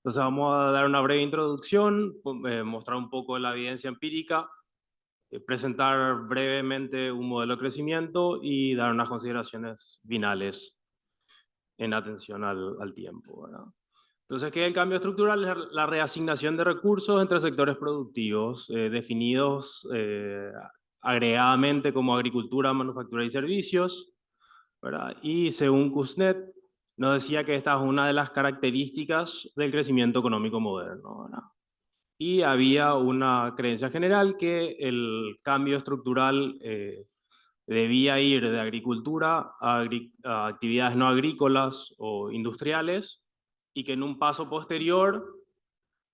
Entonces vamos a dar una breve introducción, mostrar un poco la evidencia empírica, presentar brevemente un modelo de crecimiento y dar unas consideraciones finales en atención al tiempo, ¿verdad? Entonces, ¿qué es el cambio estructural? Es la reasignación de recursos entre sectores productivos definidos agregadamente como agricultura, manufactura y servicios, ¿verdad? Y según Kuznets, nos decía que esta es una de las características del crecimiento económico moderno, ¿verdad? Y había una creencia general que el cambio estructural debía ir de agricultura a actividades no agrícolas o industriales, y que en un paso posterior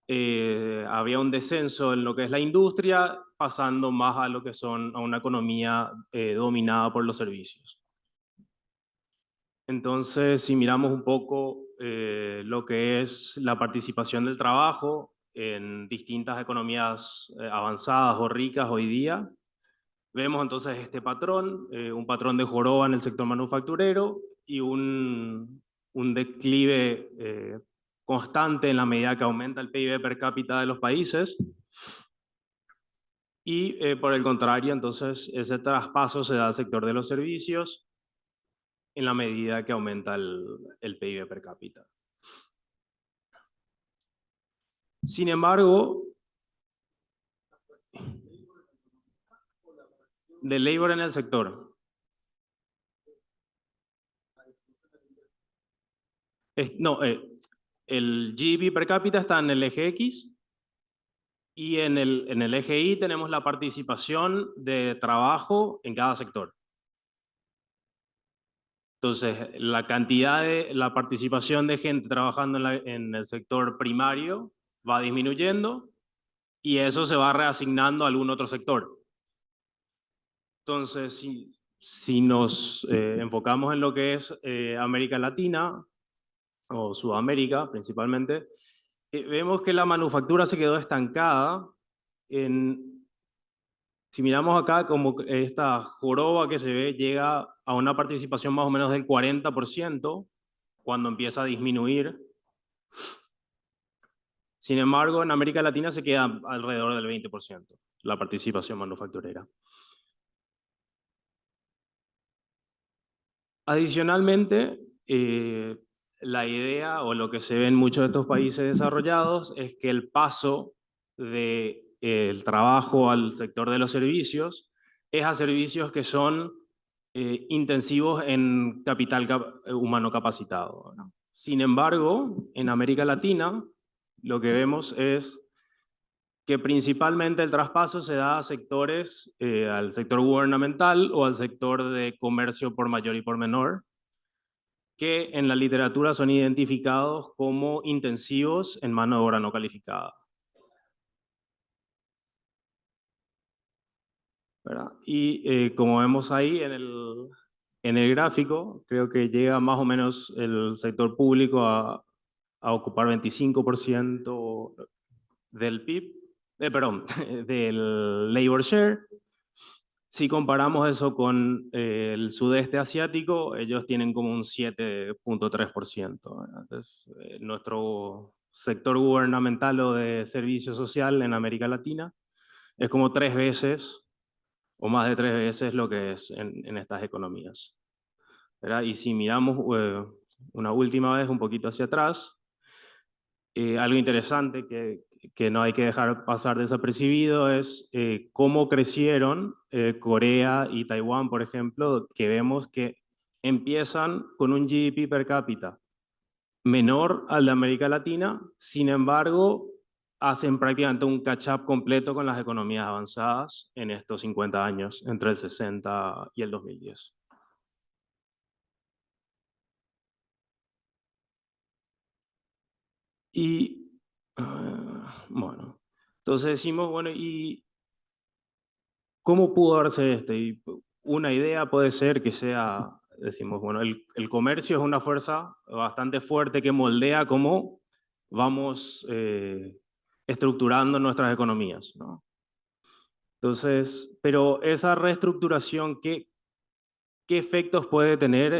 había un descenso en lo que es la industria, pasando más a lo que son a una economía dominada por los servicios. Entonces, si miramos un poco lo que es la participación del trabajo en distintas economías avanzadas o ricas hoy día, vemos entonces este patrón, un patrón de joroba en el sector manufacturero y un declive constante en la medida que aumenta el PIB per cápita de los países. Y por el contrario, entonces ese traspaso se da al sector de los servicios en la medida que aumenta el PIB per cápita. Sin embargo, de labor en el sector. No, el GDP per cápita está en el eje X y en el eje Y tenemos la participación de trabajo en cada sector. Entonces, la participación de gente trabajando en el sector primario va disminuyendo y eso se va reasignando a algún otro sector. Entonces, si nos enfocamos en lo que es América Latina o Sudamérica principalmente, vemos que la manufactura se quedó estancada si miramos acá, como esta joroba que se ve llega a una participación más o menos del 40% cuando empieza a disminuir. Sin embargo, en América Latina se queda alrededor del 20% la participación manufacturera. Adicionalmente, la idea o lo que se ve en muchos de estos países desarrollados es que el paso del trabajo al sector de los servicios es a servicios que son intensivos en capital humano capacitado, ¿no? Sin embargo, en América Latina lo que vemos es que principalmente el traspaso se da a sectores, al sector gubernamental o al sector de comercio por mayor y por menor, que en la literatura son identificados como intensivos en mano de obra no calificada, ¿verdad? Y como vemos ahí en el gráfico, creo que llega más o menos el sector público a ocupar 25% del PIB, perdón, del labor share. Si comparamos eso con el sudeste asiático, ellos tienen como un 7,3%. Entonces, nuestro sector gubernamental o de servicio social en América Latina es como 3 veces o más de 3 veces lo que es en estas economías, ¿verdad? Y si miramos una última vez un poquito hacia atrás, algo interesante que no hay que dejar pasar desapercibido es cómo crecieron Corea y Taiwán, por ejemplo, que vemos que empiezan con un GDP per cápita menor al de América Latina, sin embargo, hacen prácticamente un catch-up completo con las economías avanzadas en estos 50 años, entre el 60 y el 2010. Y, bueno, entonces decimos, bueno, ¿y cómo pudo darse esto? Y una idea puede ser que sea, decimos, bueno, el comercio es una fuerza bastante fuerte que moldea cómo vamos estructurando nuestras economías, ¿no? Entonces, pero esa reestructuración, ¿qué efectos puede tener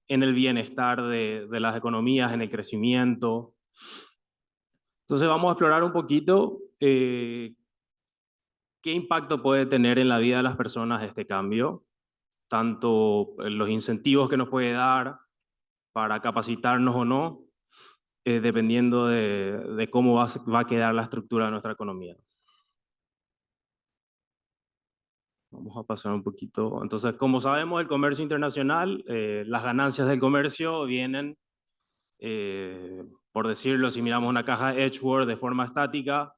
en el bienestar de las economías, en el crecimiento. Entonces vamos a explorar un poquito qué impacto puede tener en la vida de las personas este cambio, tanto los incentivos que nos puede dar para capacitarnos o no, dependiendo de cómo va a quedar la estructura de nuestra economía. Vamos a pasar un poquito. Entonces, como sabemos, el comercio internacional, las ganancias del comercio vienen, por decirlo, si miramos una caja Edgeworth de forma estática,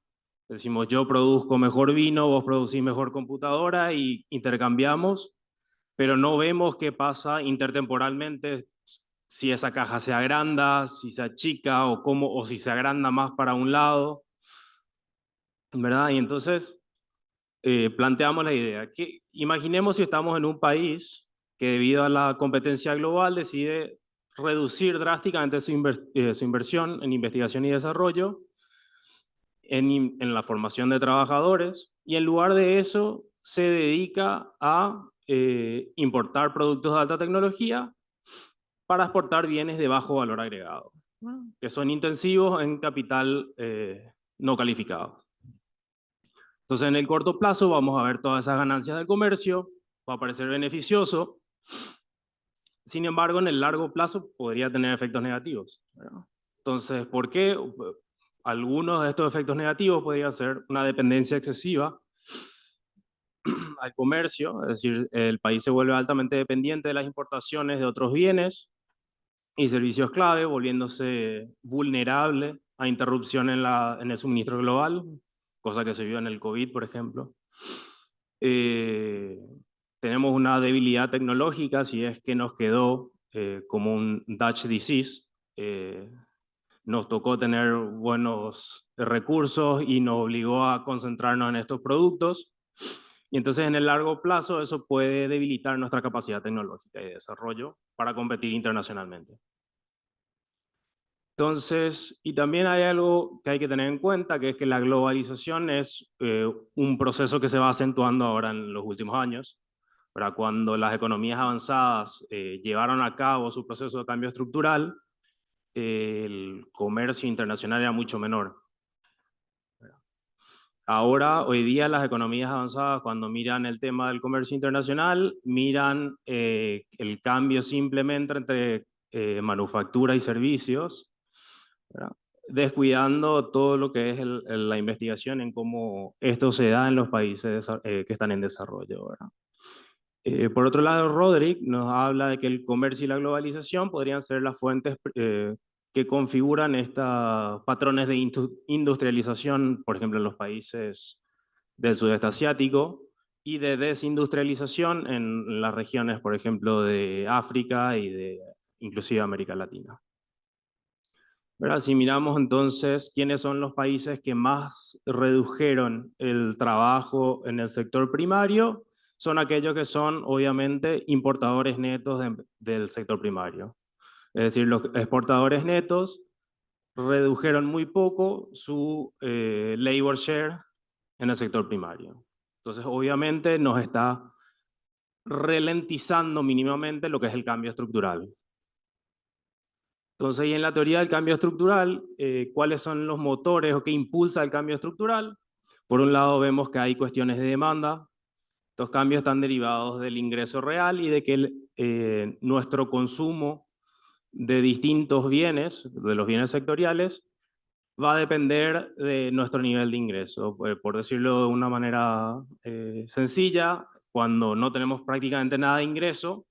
decimos yo produzco mejor vino, vos producís mejor computadora y intercambiamos, pero no vemos qué pasa intertemporalmente, si esa caja se agranda, si se achica o, cómo, o si se agranda más para un lado, ¿verdad? Y entonces planteamos la idea, que imaginemos si estamos en un país que debido a la competencia global decide reducir drásticamente su inversión en investigación y desarrollo, en la formación de trabajadores, y en lugar de eso se dedica a importar productos de alta tecnología para exportar bienes de bajo valor agregado, que son intensivos en capital no calificado. Entonces, en el corto plazo vamos a ver todas esas ganancias del comercio, va a parecer beneficioso. Sin embargo, en el largo plazo podría tener efectos negativos, ¿verdad? Entonces, ¿por qué? Algunos de estos efectos negativos podrían ser una dependencia excesiva al comercio, es decir, el país se vuelve altamente dependiente de las importaciones de otros bienes y servicios clave, volviéndose vulnerable a interrupción en el suministro global, cosa que se vio en el COVID, por ejemplo. Tenemos una debilidad tecnológica, si es que nos quedó como un Dutch disease. Nos tocó tener buenos recursos y nos obligó a concentrarnos en estos productos. Y entonces en el largo plazo eso puede debilitar nuestra capacidad tecnológica y de desarrollo para competir internacionalmente. Entonces, y también hay algo que hay que tener en cuenta, que es que la globalización es un proceso que se va acentuando ahora en los últimos años. ¿Verdad? Cuando las economías avanzadas llevaron a cabo su proceso de cambio estructural, el comercio internacional era mucho menor. Ahora, hoy día, las economías avanzadas, cuando miran el tema del comercio internacional, miran el cambio simplemente entre manufactura y servicios, ¿verdad? Descuidando todo lo que es la investigación en cómo esto se da en los países que están en desarrollo, ¿verdad? Por otro lado, Roderick nos habla de que el comercio y la globalización podrían ser las fuentes que configuran estos patrones de industrialización, por ejemplo, en los países del sudeste asiático, y de desindustrialización en las regiones, por ejemplo, de África y de inclusive América Latina. ¿Verdad? Si miramos entonces quiénes son los países que más redujeron el trabajo en el sector primario, son aquellos que son obviamente importadores netos del sector primario. Es decir, los exportadores netos redujeron muy poco su labor share en el sector primario. Entonces, obviamente nos está ralentizando mínimamente lo que es el cambio estructural. Entonces, y en la teoría del cambio estructural, ¿cuáles son los motores o qué impulsa el cambio estructural? Por un lado vemos que hay cuestiones de demanda. Estos cambios están derivados del ingreso real y de que nuestro consumo de distintos bienes, de los bienes sectoriales, va a depender de nuestro nivel de ingreso. Por decirlo de una manera sencilla, cuando no tenemos prácticamente nada de ingreso,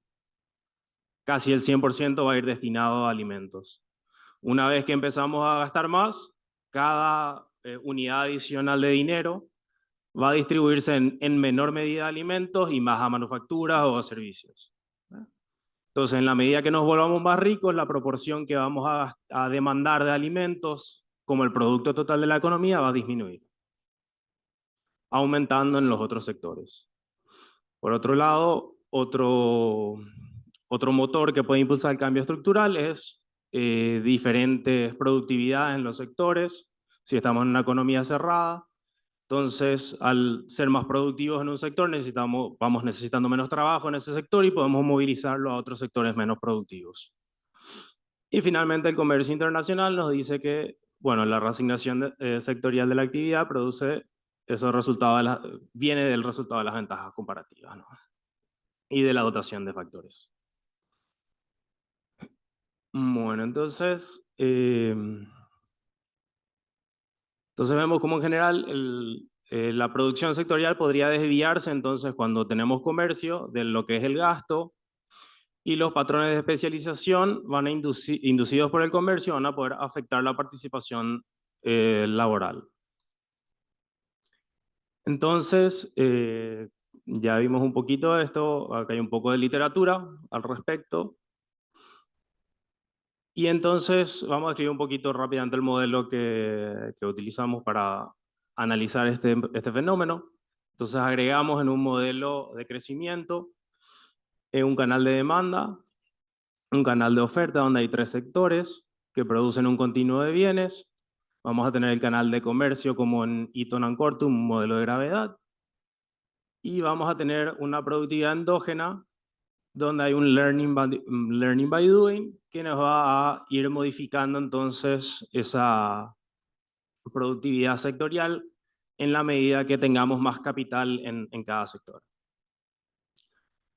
casi el 100% va a ir destinado a alimentos. Una vez que empezamos a gastar más, cada unidad adicional de dinero va a distribuirse en menor medida a alimentos y más a manufacturas o a servicios. Entonces, en la medida que nos volvamos más ricos, la proporción que vamos a demandar de alimentos como el producto total de la economía va a disminuir, aumentando en los otros sectores. Por otro lado, otro motor que puede impulsar el cambio estructural es diferentes productividades en los sectores. Si estamos en una economía cerrada, Entonces, al ser más productivos en un sector, vamos necesitando menos trabajo en ese sector y podemos movilizarlo a otros sectores menos productivos. Y finalmente, el comercio internacional nos dice que, bueno, la reasignación sectorial de la actividad produce esos resultados, viene del resultado de las ventajas comparativas, ¿no? Y de la dotación de factores. Bueno, entonces vemos como en general la producción sectorial podría desviarse entonces cuando tenemos comercio de lo que es el gasto, y los patrones de especialización van a inducidos por el comercio van a poder afectar la participación laboral. Entonces, ya vimos un poquito de esto, acá hay un poco de literatura al respecto. Y entonces vamos a escribir un poquito rápidamente el modelo que utilizamos para analizar este fenómeno. Entonces agregamos en un modelo de crecimiento un canal de demanda, un canal de oferta donde hay 3 sectores que producen un continuo de bienes. Vamos a tener el canal de comercio como en Eaton and Cortum, un modelo de gravedad. Y vamos a tener una productividad endógena donde hay un learning by doing que nos va a ir modificando entonces esa productividad sectorial en la medida que tengamos más capital en cada sector.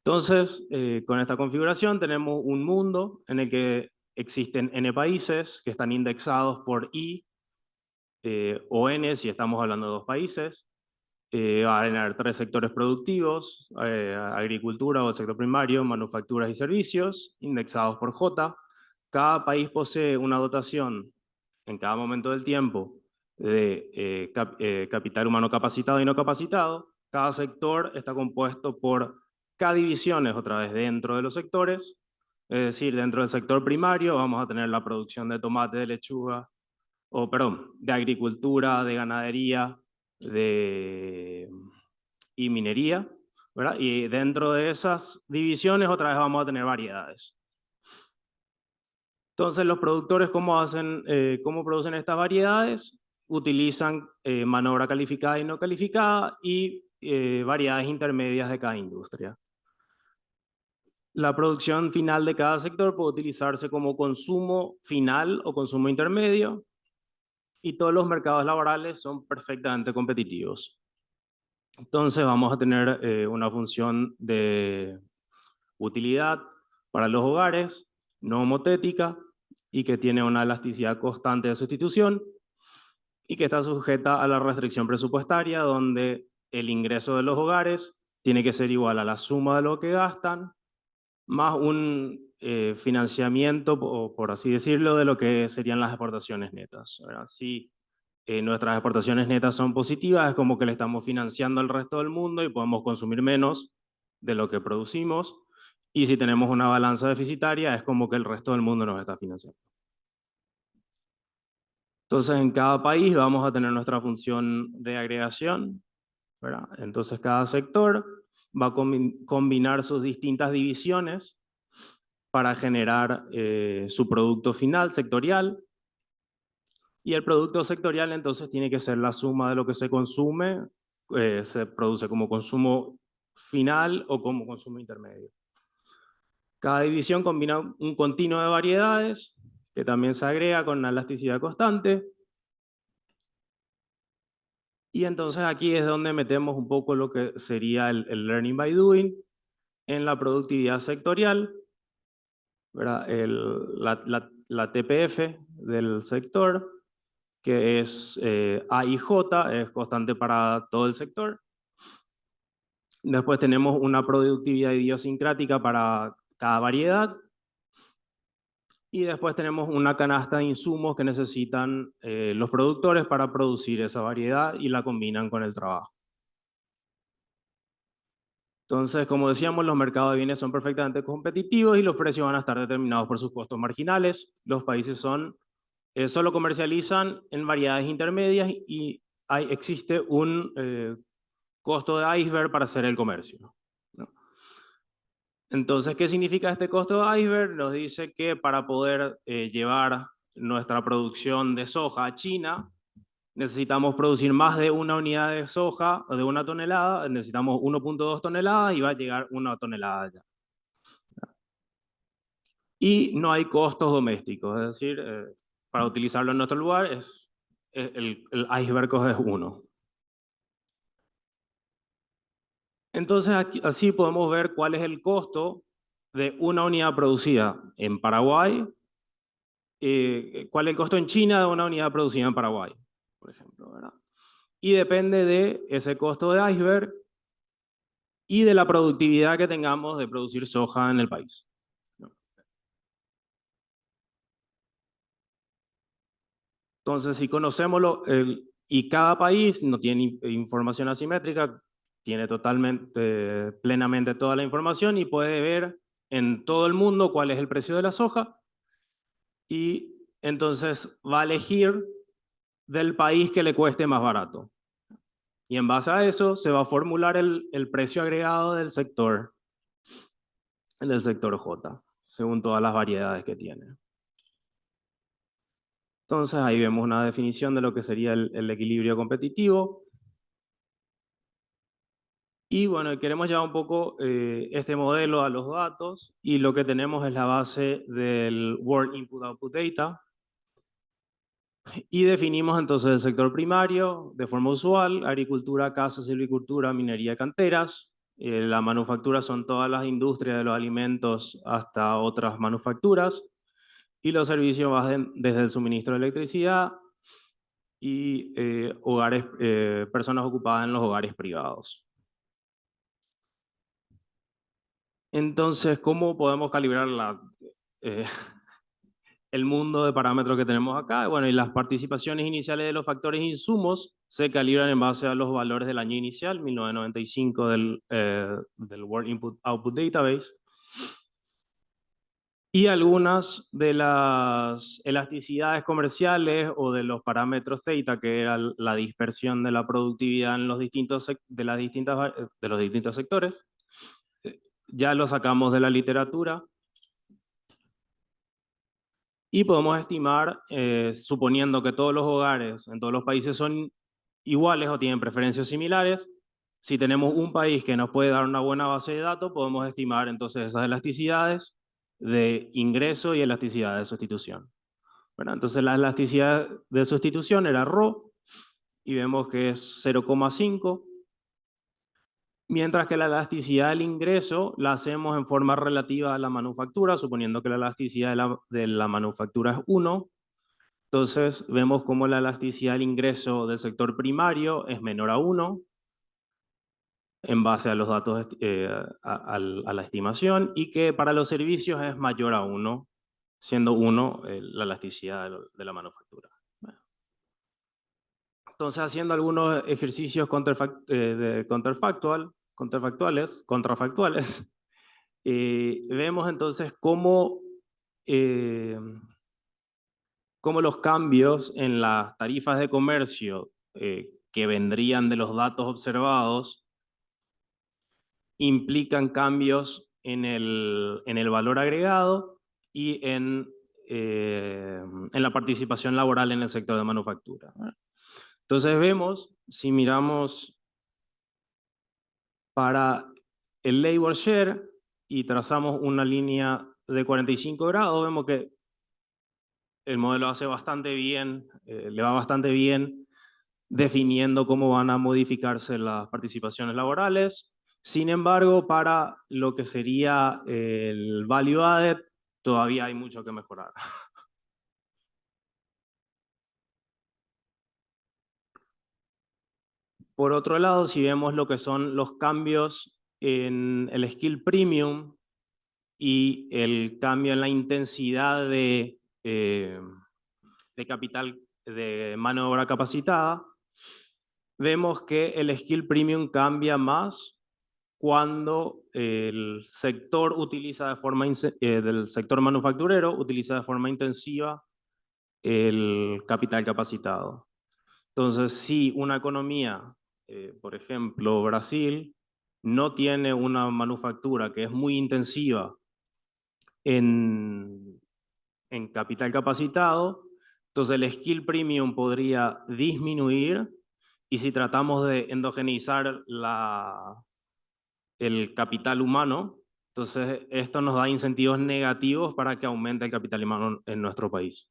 Entonces, con esta configuración tenemos un mundo en el que existen n países que están indexados por I o N si estamos hablando de 2 países. Va a tener 3 sectores productivos, agricultura o el sector primario, manufacturas y servicios, indexados por J. Cada país posee una dotación en cada momento del tiempo de capital humano capacitado y no capacitado. Cada sector está compuesto por K divisiones otra vez dentro de los sectores. Es decir, dentro del sector primario vamos a tener la producción de tomate, de lechuga, de agricultura, de ganadería, y minería, ¿verdad? Y dentro de esas divisiones otra vez vamos a tener variedades. Entonces los productores, ¿cómo producen estas variedades? Utilizan mano de obra calificada y no calificada y variedades intermedias de cada industria. La producción final de cada sector puede utilizarse como consumo final o consumo intermedio, y todos los mercados laborales son perfectamente competitivos. Entonces vamos a tener una función de utilidad para los hogares, no homotética, y que tiene una elasticidad constante de sustitución, y que está sujeta a la restricción presupuestaria, donde el ingreso de los hogares tiene que ser igual a la suma de lo que gastan, más un financiamiento, por así decirlo, de lo que serían las exportaciones netas, ¿verdad? Si nuestras exportaciones netas son positivas, es como que le estamos financiando al resto del mundo y podemos consumir menos de lo que producimos. Y si tenemos una balanza deficitaria, es como que el resto del mundo nos está financiando. Entonces, en cada país vamos a tener nuestra función de agregación, ¿verdad? Entonces, cada sector va a combinar sus distintas divisiones para generar su producto final sectorial. Y el producto sectorial entonces tiene que ser la suma de lo que se consume, se produce como consumo final o como consumo intermedio. Cada división combina un continuo de variedades que también se agrega con una elasticidad constante. Y entonces aquí es donde metemos un poco lo que sería el learning by doing en la productividad sectorial, ¿verdad? La TPF del sector, que es A y J, es constante para todo el sector. Después tenemos una productividad idiosincrática para cada variedad. Y después tenemos una canasta de insumos que necesitan los productores para producir esa variedad y la combinan con el trabajo. Entonces, como decíamos, los mercados de bienes son perfectamente competitivos y los precios van a estar determinados por sus costos marginales. Los países solo comercializan en variedades intermedias y existe un costo de iceberg para hacer el comercio, ¿no? Entonces, ¿qué significa este costo de iceberg? Nos dice que para poder llevar nuestra producción de soja a China, necesitamos producir más de una unidad de soja o de una tonelada, necesitamos 1,2 toneladas y va a llegar 1 tonelada ya. Y no hay costos domésticos, es decir, para utilizarlo en nuestro lugar el iceberg es 1. Entonces así podemos ver cuál es el costo de una unidad producida en Paraguay, cuál es el costo en China de una unidad producida en Paraguay, por ejemplo, ¿verdad? Y depende de ese costo de iceberg y de la productividad que tengamos de producir soja en el país, ¿no? Entonces, si conocemos y cada país no tiene información asimétrica, tiene totalmente, plenamente toda la información y puede ver en todo el mundo cuál es el precio de la soja y entonces va a elegir del país que le cueste más barato. Y en base a eso se va a formular el precio agregado del sector J, según todas las variedades que tiene. Entonces ahí vemos una definición de lo que sería el equilibrio competitivo. Y bueno, queremos llevar un poco este modelo a los datos y lo que tenemos es la base del World Input Output Data y definimos entonces el sector primario de forma usual: agricultura, caza, silvicultura, minería, canteras. La manufactura son todas las industrias de los alimentos hasta otras manufacturas y los servicios van desde el suministro de electricidad y personas ocupadas en los hogares privados. Entonces, ¿cómo podemos calibrar eh, el mundo de parámetros que tenemos acá? Bueno, y las participaciones iniciales de los factores insumos se calibran en base a los valores del año inicial, 1995, del World Input Output Database. Y algunas de las elasticidades comerciales o de los parámetros theta, que era la dispersión de la productividad en los de los distintos sectores, ya lo sacamos de la literatura y podemos estimar, suponiendo que todos los hogares en todos los países son iguales o tienen preferencias similares. Si tenemos un país que nos puede dar una buena base de datos, podemos estimar entonces esas elasticidades de ingreso y elasticidad de sustitución. Bueno, entonces la elasticidad de sustitución era ρ y vemos que es 0,5, mientras que la elasticidad del ingreso la hacemos en forma relativa a la manufactura, suponiendo que la elasticidad de la manufactura es 1. Entonces vemos cómo la elasticidad del ingreso del sector primario es menor a 1 en base a los datos, a la estimación, y que para los servicios es mayor a 1, siendo 1 la elasticidad de la manufactura. Bueno. Entonces, haciendo algunos ejercicios contrafactuales, vemos entonces eh, cómo los cambios en las tarifas de comercio que vendrían de los datos observados implican cambios en el valor agregado y en la participación laboral en el sector de manufactura. Entonces vemos, si miramos para el labor share y trazamos una línea de 45 grados, vemos que el modelo hace bastante bien, le va bastante bien definiendo cómo van a modificarse las participaciones laborales. Sin embargo, para lo que sería el value added, todavía hay mucho que mejorar. Por otro lado, si vemos lo que son los cambios en el skill premium y el cambio en la intensidad de capital de mano de obra capacitada, vemos que el skill premium cambia más cuando el sector del sector manufacturero utiliza de forma intensiva el capital capacitado. Entonces, si una economía, por ejemplo, Brasil, no tiene una manufactura que es muy intensiva en capital capacitado, Entonces el skill premium podría disminuir y si tratamos de endogeneizar el capital humano, entonces esto nos da incentivos negativos para que aumente el capital humano en nuestro país.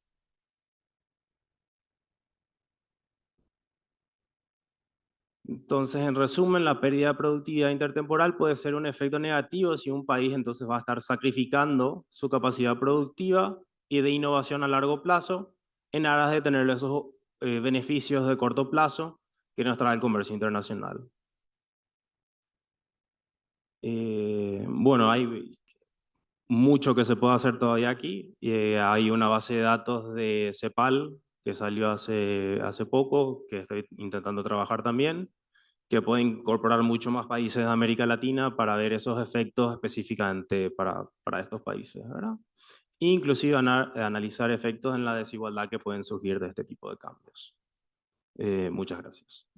Entonces, en resumen, la pérdida de productividad intertemporal puede ser un efecto negativo si un país entonces va a estar sacrificando su capacidad productiva y de innovación a largo plazo en aras de tener esos beneficios de corto plazo que nos trae el comercio internacional. Bueno, hay mucho que se puede hacer todavía aquí. Hay una base de datos de CEPAL que salió hace poco, que estoy intentando trabajar también, que puede incorporar mucho más países de América Latina para ver esos efectos específicamente para estos países, ¿verdad? Inclusive analizar efectos en la desigualdad que pueden surgir de este tipo de cambios. Muchas gracias.